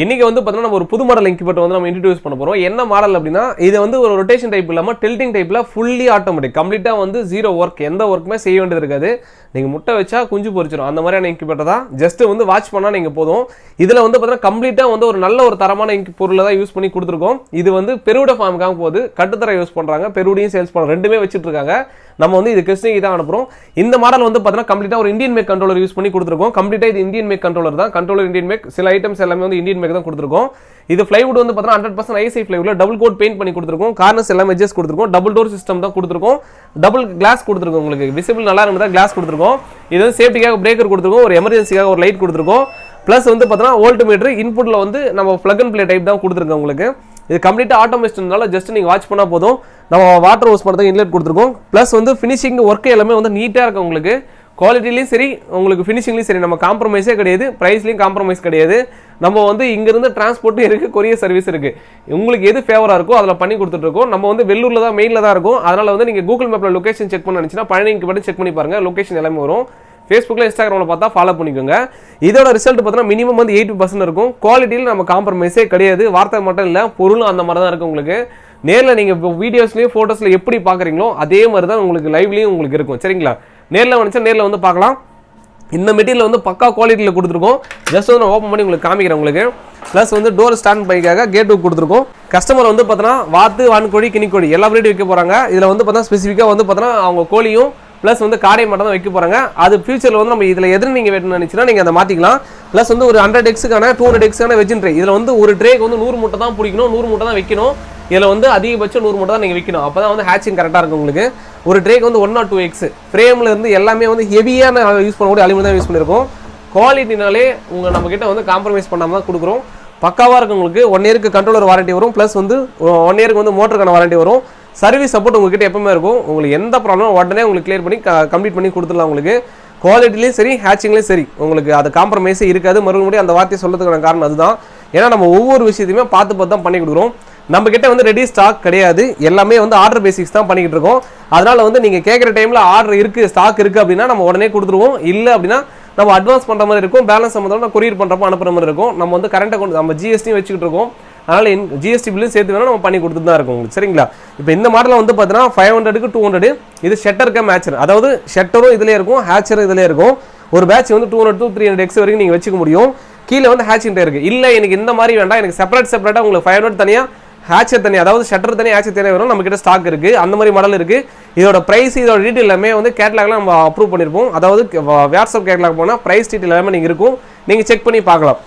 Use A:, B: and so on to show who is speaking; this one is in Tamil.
A: இன்னைக்கு வந்து பார்த்தீங்கன்னா நம்ம ஒரு புது மாடல் இன்குபேட்டர் வந்து நம்ம இன்ட்ரோடியூஸ் பண்ண போறோம். என்ன மாடல் அப்படின்னா இது வந்து ஒரு ரொட்டேஷன் டைப் இல்லாமல் டில்டிங் டைப்ல ஃபுல்லி ஆட்டோமேட்டிக், கம்ப்ளீட்டாக வந்து ஜீரோ ஒர்க், எந்த ஒர்க்குமே செய்ய வேண்டியது இருக்காது. நீங்கள் முட்டை வச்சா குஞ்சு பொரிச்சிடும், அந்த மாதிரியான இன்குபேட்டர் தான். ஜஸ்ட் வந்து வாட்ச் பண்ணால் நீங்கள் போதும். இதில் வந்து பார்த்தீங்கன்னா கம்ப்ளீட்டாக வந்து ஒரு நல்ல ஒரு தரமான பொருளை தான் யூஸ் பண்ணி கொடுத்துருக்கோம். இது வந்து பெருவிட ஃபார்முக்காக போகுது, கட்டுத்தரை யூஸ் பண்ணுறாங்க, பெருவிடையும் சேல்ஸ் பண்ணுறாங்க, ரெண்டுமே வச்சுட்டு இருக்காங்க. நம்ம வந்து இது கிறிஸ்டிக்கு தான் அனுப்புறோம். இந்த மாடல் வந்து பார்த்தீங்கன்னா கம்ப்ளீட்டாக ஒரு இந்தியன் மேக் கண்ட்ரோலர் யூஸ் பண்ணி கொடுத்துருக்கோம். கம்ப்ளீட்டாக இது இந்தியன் மேக் கண்ட்ரோலர் தான், கண்ட்ரோலர் இந்தியன் மேக், சில ஐட்டம்ஸ் எல்லாமே வந்து இந்தியன் மேக் தான் கொடுத்துருக்கோம். இது பிளைவுட் வந்து பார்த்தீங்கன்னா 100% ஐஎஸ்ஐ பிளைவுட்ல டபுள் கோட் பெயிண்ட் பண்ணி கொடுத்துருக்கோம். கார்னர்ஸ் எல்லாம் எட்ஜஸ் கொடுத்துருக்கோம். டபுள் டோர் சிஸ்டம் தான் கொடுத்துருக்கோம். டபுள் கிளாஸ் கொடுத்துருக்கோம். உங்களுக்கு விசிபிள் நல்லா இருந்தால் கிளாஸ் கொடுத்துருக்கோம். இது வந்து சேஃப்டிக்காக பிரேக்கர் கொடுத்துருக்கோம், ஒரு எமர்ஜென்சிக்காக ஒரு லைட் கொடுத்துருக்கோம். ப்ளஸ் வந்து பார்த்தீங்கன்னா வோல்ட் மீட்டர் இன்புட்ல வந்து நம்ம பிளக் அண்ட் பிளே டைப் தான் கொடுத்துருக்கோம். உங்களுக்கு இது கம்ப்ளீட்டாக ஆட்டோமேஷன்னால ஜஸ்ட் நீங்கள் வாட்ச் பண்ணால் போதும். நம்ம வாட்டர் ஹோஸ் பண்ணுறதுக்கு இன்லெட் கொடுத்துருக்கோம். ப்ளஸ் வந்து ஃபினிஷிங் ஒர்க் எல்லாமே வந்து நீட்டாக இருக்கும். உங்களுக்கு குவாலிட்டிலையும் சரி, உங்களுக்கு ஃபினிஷிங்லையும் சரி, நம்ம காம்ப்ரமைஸே கிடையாது, ப்ரைஸ்லையும் காம்ப்ரமைஸ் கிடையாது. நம்ம வந்து இங்கிருந்து டிரான்ஸ்போர்ட்டும் இருக்குது, கொரியர் சர்வீஸ் இருக்குது. உங்களுக்கு எது ஃபேவராக இருக்கோ அதில் பண்ணி கொடுத்துட்ருக்கோம். நம்ம வந்து வெள்ளூரில் தான் மெயினில் தான் இருக்கும். அதனால் வந்து நீங்கள் கூகுள் மேப்பில் லொக்கேஷன் செக் பண்ண நினச்சினா பழனிக்கு மட்டும் செக் பண்ணி பாருங்கள், லொக்கேஷன் எல்லாமே வரும். ஃபேஸ்புக்கில் இன்ஸ்டாகிராமில் பார்த்தா ஃபாலோ பண்ணிக்கோங்க. இதோட ரிசல்ட் பார்த்தீங்கன்னா மினிமம் வந்து 80% இருக்கும். குவாலிட்டியில் நம்ம காம்ப்ரமைஸே கிடையாது, வார்த்தை மட்டும் இல்லை, பொருளும் அந்த மாதிரி தான் இருக்குது. உங்களுக்கு நேரில் நீங்கள் இப்போ வீடியோஸ்லையும் ஃபோட்டோஸில் எப்படி பார்க்குறீங்களோ அதே மாதிரி தான் உங்களுக்கு லைவ்லையும் உங்களுக்கு இருக்கும். சரிங்களா? நேரில் வந்துச்சா நேரில் வந்து பார்க்கலாம். இந்த மெட்டீரியல் வந்து பக்கா குவாலிட்டியில் கொடுத்துருக்கோம். ஜஸ்ட் வந்து நான் ஓப்பன் பண்ணி உங்களுக்கு காமிக்கிறேன். உங்களுக்கு ப்ளஸ் வந்து டோர் ஸ்டாண்ட் பைக்காக கேட்டு கொடுத்துருக்கோம். கஸ்டமர் வந்து பார்த்தோன்னா வாத்து, வான்கோழி, கினிக்கோழி எல்லா பிரீடும் வைக்க போகிறாங்க. இதில் வந்து பார்த்தா ஸ்பெசிஃபிக்காக வந்து பார்த்தோன்னா அவங்க கோழியும் ப்ளஸ் வந்து காடை மட்டும் தான் வைக்க போகிறாங்க. அது ஃபியூச்சரில் வந்து நம்ம இதில் எதிர நீங்கள் வேணும்னு நினச்சினா நீங்கள் அதை மாற்றிக்கலாம். ப்ளஸ் வந்து ஒரு 100 எக்ஸுக்கான 200 எக்ஸுக்கான வெஜின் ட்ரே. இதில் வந்து ஒரு ட்ரேக்கு வந்து 100 முட்டை தான் பிடிக்கணும், 100 முட்டை தான் வைக்கணும். இதில் வந்து அதிகபட்சம் 100 முட்டை தான் நீங்கள் வைக்கணும். அப்போ தான் வந்து ஹேச்சிங் கரெக்டாக இருக்கும். உங்களுக்கு ஒரு ட்ரேக்கு வந்து 1 or 2 எக்ஸ் ஃப்ரேமில் இருந்து எல்லாமே வந்து ஹெவியான யூஸ் பண்ணக்கூடிய அலுமினியம் தான் யூஸ் பண்ணியிருக்கோம். குவாலிட்டினாலே நம்மக்கிட்ட வந்து காம்ப்ரமைஸ் பண்ணாமல் தான் கொடுக்குறோம். பக்காவாக இருக்கும். உங்களுக்கு 1 இயருக்கு கண்ட்ரோலர் வாரண்டி வரும். ப்ளஸ் வந்து 1 இயருக்கு வந்து மோட்டருக்கான வாரண்டி வரும். சர்வீஸ் சப்போர்ட் உங்ககிட்ட எப்பவுமே இருக்கும். உங்களுக்கு எந்த ப்ராப்ளம் உடனே உங்களுக்கு கிளியர் பண்ணி கம்ப்ளீட் பண்ணி கொடுத்துடலாம். உங்களுக்கு குவாலிட்டிலையும் சரி, ஹேச்சிங்லேயும் சரி, உங்களுக்கு அது காம்ப்ரமைஸே இருக்காது. மறுபடியும் அந்த வார்த்தையை சொல்றதுக்கான காரணம் அதுதான். ஏன்னா நம்ம ஒவ்வொரு விஷயத்தையுமே பார்த்து தான் பண்ணி கொடுக்குறோம். நம்ம கிட்ட வந்து ரெடி ஸ்டாக் கிடையாது, எல்லாமே வந்து ஆர்டர் பேசிக்ஸ் தான் பண்ணிக்கிட்டு இருக்கோம். அதனால வந்து நீங்க கேட்குற டைம்ல ஆர்டர் இருக்கு, ஸ்டாக் இருக்கு அப்படின்னா நம்ம உடனே கொடுத்துருவோம். இல்லை அப்படின்னா நம்ம அட்வான்ஸ் பண்ற மாதிரி இருக்கும், பேலன்ஸ் சம்பந்தம் கொரியர் பண்றப்போ அனுப்புற மாதிரி இருக்கும். நம்ம வந்து கரண்ட் அக்கௌண்ட், நம்ம ஜிஎஸ்டி வச்சுக்கிட்டு இருக்கோம். அதனால ஜிஎஸ்டி பில்லும் சேர்த்து வேணா நம்ம பண்ணி கொடுத்துட்டு தான் இருக்கும். உங்களுக்கு சரிங்களா? இப்போ இந்த மாடலில் வந்து பார்த்தீங்கன்னா 500க்கு 200. இது ஷட்டருக்கு மேட்சர், அதாவது ஷட்டரும் இதுலேயே இருக்கும், ஹேச்சரும் இதுலேயே இருக்கும். ஒரு பேட்ச் வந்து 200 to 300 எக்ஸ் வரைக்கும் நீங்கள் வச்சுக்க முடியும். கீழே வந்து ஹேச்சிங் இருக்கு. இல்லை எனக்கு இந்த மாதிரி வேண்டாம், எனக்கு செப்பரேட்டாக உங்களுக்கு 500 தனியாக, ஹேச்சர் தனியாக, அதாவது ஷட்டர் தனியாக, ஹேச்சர் தனியாக வரும். நம்ம கிட்ட ஸ்டாக் இருக்கு, அந்த மாதிரி மாடல் இருக்கு. இதோட பிரைஸ், இதோட டீட்டெயில் எல்லாமே வந்து கேட்லாக்லாம் நம்ம அப்ரூவ் பண்ணியிருப்போம். அதாவது வாட்ஸ்அப் கேட்லாக் போனால் பிரைஸ் டீட்டெயில் எல்லாமே நீங்கள் இருக்கும், நீங்கள் செக் பண்ணி பார்க்கலாம்.